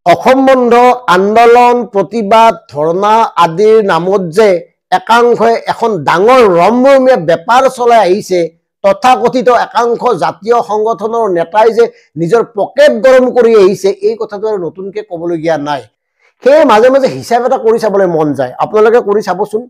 অসম বন্ধ আন্দোলন প্ৰতিবাদ ধৰ্ণা আদিৰ নামত যে একাংশই এখন ডাঙৰ ৰমৰমীয়া বেপাৰ চলাই আহিছে, তথাকথিত একাংশ জাতীয় সংগঠনৰ নেতাই যে নিজৰ পকেট গৰম কৰি আহিছে, এই কথাটো আৰু নতুনকৈ ক'বলগীয়া নাই। সেয়ে মাজে মাজে হিচাপ এটা কৰি চাবলৈ মন যায়। আপোনালোকে কৰি চাবচোন,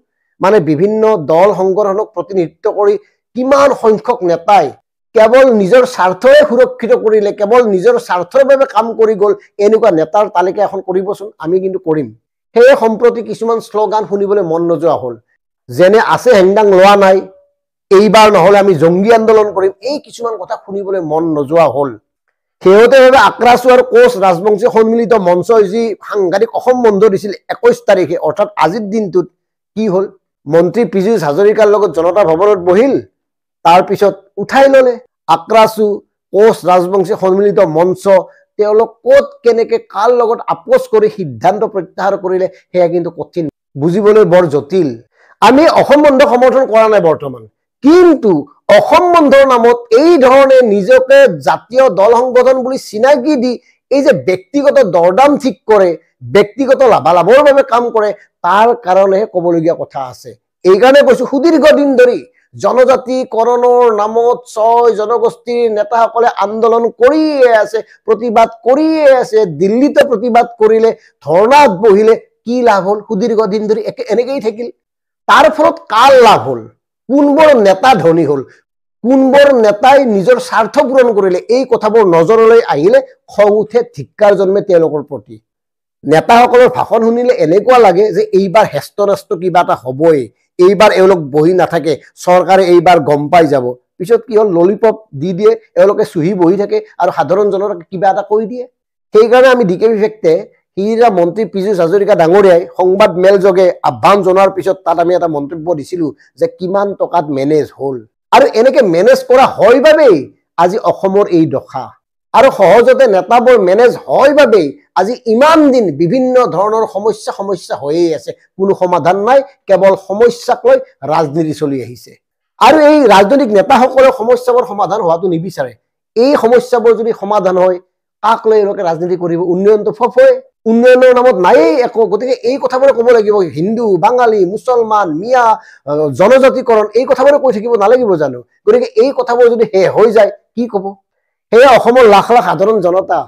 মানে বিভিন্ন দল সংগঠনক প্ৰতিনিধিত্ব কৰি কিমান সংখ্যক নেতাই কেৱল নিজৰ স্বাৰ্থৰে সুৰক্ষিত কৰিলে, কেৱল নিজৰ স্বাৰ্থৰ বাবে কাম কৰি গ'ল, এনেকুৱা নেতাৰ তালিকা এখন কৰিবচোন। আমি কিন্তু কৰিম। সেয়ে সম্প্ৰতি কিছুমান শ্লোগান শুনিবলৈ মন নোযোৱা হ'ল, যেনে আছে হেংদাং লোৱা নাই, এইবাৰ নহ'লে আমি জংগী আন্দোলন কৰিম, এই কিছুমান কথা শুনিবলৈ মন নোযোৱা হ'ল। শেহতীয়াভাৱে আক্ৰাছু আৰু কোচ ৰাজবংশী সন্মিলিত মঞ্চই যি সাংঘাতিক অসম বন্ধ দিছিল 21 তাৰিখে, অৰ্থাৎ আজিৰ দিনটোত কি হ'ল, মন্ত্ৰী পীযুষ হাজৰিকাৰ লগত জনতা ভৱনত বহিল, তাৰপিছত উঠাই ল'লে। আক্ৰাছু কোচ ৰাজবংশী সন্মিলিত মঞ্চ তেওঁলোক ক'ত কেনেকে কাৰ লগত আপোচ কৰি সিদ্ধান্ত প্ৰত্যাহাৰ কৰিলে, সেয়া কিন্তু কঠিন, বুজিবলৈ বৰ জটিল। আমি অসম বন্ধ সমৰ্থন কৰা নাই বৰ্তমান, কিন্তু অসম বন্ধৰ নামত এই ধৰণে নিজকে জাতীয় দল সংগঠন বুলি চিনাকি দি এই যে ব্যক্তিগত দৰদাম ঠিক কৰে, ব্যক্তিগত লাভালাভৰ বাবে কাম কৰে, তাৰ কাৰণেহে ক'বলগীয়া কথা আছে। এইকাৰণে কৈছো, সুদীৰ্ঘ দিন ধৰি জনজাতিকৰণৰ নামত 6 জনগোষ্ঠীৰ নেতাসকলে আন্দোলন কৰিয়ে আছে, প্ৰতিবাদ কৰিয়ে আছে। দিল্লীতে প্ৰতিবাদ কৰিলে, ধৰ্ণাত বহিলে, কি লাভ হ'ল? সুদীৰ্ঘ দিন ধৰি এনেকেই থাকিল। তাৰ ফলত কাৰ লাভ হ'ল? কোনবোৰ নেতা ধনী হ'ল? কোনবোৰ নেতাই নিজৰ স্বাৰ্থ পূৰণ কৰিলে? এই কথাবোৰ নজৰলৈ আহিলে খং উঠে, ধিক্কাৰ জন্মে তেওঁলোকৰ প্ৰতি। নেতাসকলৰ ভাষণ শুনিলে এনেকুৱা লাগে যে এইবাৰ হেষ্ট কিবা এটা হ'বই, এইবাৰ এওঁলোক বহি নাথাকে, চৰকাৰে এইবাৰ গম পাই যাব। পিছত কি হ'ল, ললিপপ দি দিয়ে, এওঁলোকে চুহি বহি থাকে আৰু সাধাৰণ জনতাক কিবা এটা কৈ দিয়ে। সেইকাৰণে আমি DKB ফেক্টে সিদিনা মন্ত্ৰী পীযুষ হাজৰিকা ডাঙৰীয়াই সংবাদ মেল যোগে আহ্বান জনোৱাৰ পিছত তাত আমি এটা মন্তব্য দিছিলো যে কিমান টকাত মেনেজ হ'ল, আৰু এনেকে মেনেজ কৰা হয় বাবেই আজি অসমৰ এই দশা, আৰু সহজতে নেতাবোৰ মেনেজ হয় বাবেই আজি ইমান দিন বিভিন্ন ধৰণৰ সমস্যা হৈয়ে আছে, কোনো সমাধান নাই, কেৱল সমস্যাক লৈ ৰাজনীতি চলি আহিছে। আৰু এই ৰাজনৈতিক নেতাসকলৰ সমস্যাবোৰ সমাধান হোৱাটো নিবিচাৰে। এই সমস্যাবোৰ যদি সমাধান হয়, কাক লৈ এওঁলোকে ৰাজনীতি কৰিব? উন্নয়নটো ফফয়, উন্নয়নৰ নামত নায়েই একো। গতিকে এই কথাবোৰে ক'ব লাগিব, হিন্দু, বাঙালী, মুছলমান, মিয়া, জনজাতিকৰণ, এই কথাবোৰে কৈ থাকিব নালাগিব জানো? গতিকে এই কথাবোৰ যদি শেষ হৈ যায়, কি ক'ব? সেয়া অসমৰ লাখ লাখ সাধাৰণ জনতা,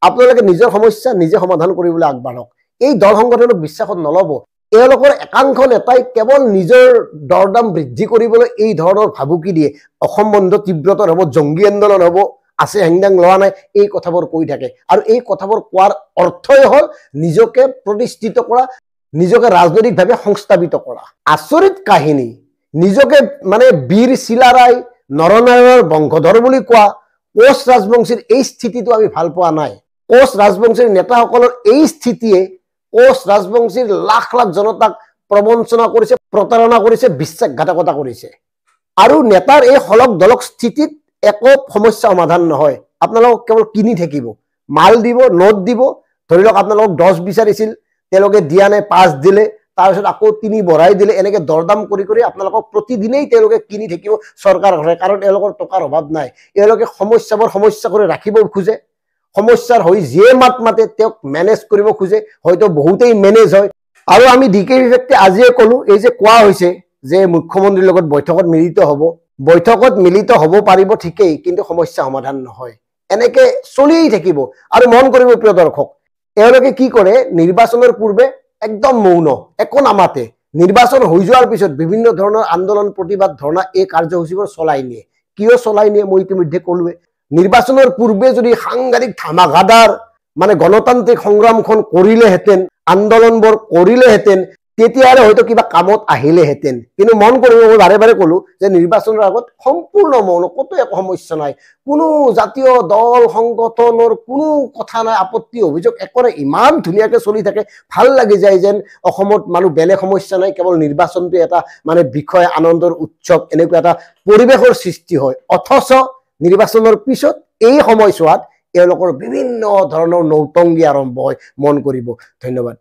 আপোনালোকে নিজৰ সমস্যা নিজে সমাধান কৰিবলৈ আগবাঢ়ক। এই দল সংগঠনক বিশ্বাসত নল'ব। এওঁলোকৰ একাংশ নেতাই কেৱল নিজৰ দৰদাম বৃদ্ধি কৰিবলৈ এই ধৰণৰ ভাবুকি দিয়ে। অসম বন্ধ তীব্ৰতৰ হ'ব, জংগী আন্দোলন হ'ব, আছে হেংদাং লোৱা নাই, এই কথাবোৰ কৈ থাকে। আৰু এই কথাবোৰ কোৱাৰ অৰ্থই হ'ল নিজকে প্ৰতিষ্ঠিত কৰা, নিজকে ৰাজনৈতিকভাৱে সংস্থাপিত কৰা। আচৰিত কাহিনী, নিজকে মানে বীৰ চিলাৰাই নৰনাৰায়ণৰ বংশধৰ বুলি কোৱা কোচ ৰাজবংশীৰ এই স্থিতিটো আমি ভাল পোৱা নাই। কোচ ৰাজবংশীৰ নেতাসকলৰ এই স্থিতিয়ে কোচ ৰাজবংশীৰ লাখ লাখ জনতাক প্ৰবঞ্চনা কৰিছে, প্ৰতাৰণা কৰিছে, বিশ্বাসঘাতকতা কৰিছে। আৰু নেতাৰ এই হলক দলক স্থিতিত একো সমস্যা সমাধান নহয়। আপোনালোকক কেৱল কিনি থাকিব, মাল দিব, নোট দিব। ধৰি লওক আপোনালোকক 10 বিচাৰিছিল, তেওঁলোকে দিয়া নাই, 5 দিলে, তাৰপিছত আকৌ 3 বঢ়াই দিলে। এনেকে দৰদাম কৰি কৰি আপোনালোকক প্ৰতিদিনেই তেওঁলোকে কিনি থাকিব চৰকাৰ ঘৰে, কাৰণ এওঁলোকৰ টকাৰ অভাৱ নাই। এওঁলোকে সমস্যাবোৰ সমস্যা কৰি ৰাখিব খোজে, সমস্যাৰ হৈ যিয়ে মাত মাতে তেওঁক মেনেজ কৰিব খোজে, হয়তো বহুতেই মেনেজ হয়। আৰু আমি DKB ফেক্টে আজিয়ে ক'লো, এই যে কোৱা হৈছে যে মুখ্যমন্ত্ৰীৰ লগত বৈঠকত মিলিত হ'ব, বৈঠকত মিলিত হ'ব পাৰিব ঠিকেই, কিন্তু সমস্যা সমাধান নহয়, এনেকে চলিয়েই থাকিব। আৰু মন কৰিব প্ৰিয় দৰ্শক, এওঁলোকে কি কৰে, নিৰ্বাচনৰ পূৰ্বে একদম মৌন, একো নামাতে, নিৰ্বাচন হৈ যোৱাৰ পিছত বিভিন্ন ধৰণৰ আন্দোলন, প্ৰতিবাদ, ধৰ্ণা, এই কাৰ্যসূচীবোৰ চলাই নিয়ে। কিয় চলাই নিয়ে মই ইতিমধ্যে ক'লোৱে। নিৰ্বাচনৰ পূৰ্বে যদি সাংঘাতিক ধামাকাদাৰ মানে গণতান্ত্ৰিক সংগ্ৰামখন কৰিলেহেঁতেন, আন্দোলনবোৰ কৰিলেহেঁতেন, তেতিয়াহ'লে হয়তো কিবা কামত আহিলেহেঁতেন। কিন্তু মন কৰিব, মই বাৰে বাৰে ক'লো যে নিৰ্বাচনৰ আগত সম্পূৰ্ণ মৌন, ক'তো একো সমস্যা নাই, কোনো জাতীয় দল সংগঠনৰ কোনো কথা নাই, আপত্তি অভিযোগ একো নাই, ইমান ধুনীয়াকৈ চলি থাকে, ভাল লাগি যায় যেন অসমত মানুহ বেলেগ সমস্যা নাই, কেৱল নিৰ্বাচনটো এটা মানে বিষয়, আনন্দৰ উৎসৱ, এনেকুৱা এটা পৰিৱেশৰ সৃষ্টি হয়। অথচ নিৰ্বাচনৰ পিছত এই সময়ছোৱাত এওঁলোকৰ বিভিন্ন ধৰণৰ নৌটংগী আৰম্ভ হয়। মন কৰিব। ধন্যবাদ।